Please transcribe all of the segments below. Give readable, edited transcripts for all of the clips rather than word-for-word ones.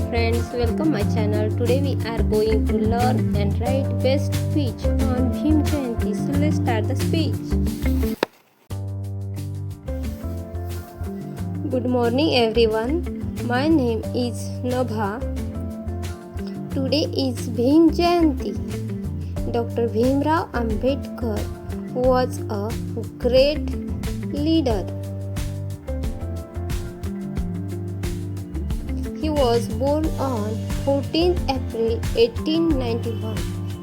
friends, welcome my channel. Today we are going to learn and write best speech on Bhim Jayanti. So let's start the speech. Good morning everyone. My name is Nabha. Today is Bhim Jayanti. Dr. Bhimrao Ambedkar was a great leader. He was born on 14th April 1891.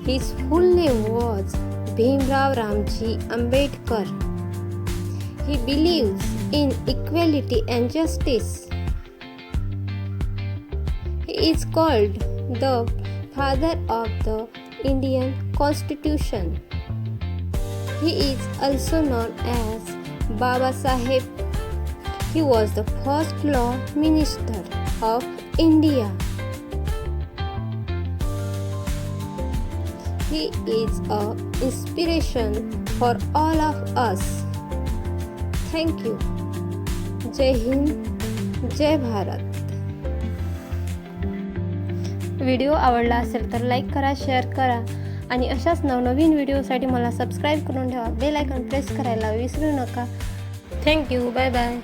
His full name was Bhimrao Ramji Ambedkar. He believes in equality and justice. He is called the father of the Indian Constitution. He is also known as Babasaheb. He was the first law minister of India. He is an inspiration for all of us. Thank you. जय हिंद, जय Bharat. Video आवडला असेल तर like करा, share करा आणि अशाच नवनवीन व्हिडिओसाठी मला सबस्क्राईब करून ठेवा. बेल आयकॉन प्रेस करायला विसरू नका. थँक्यू. Bye bye.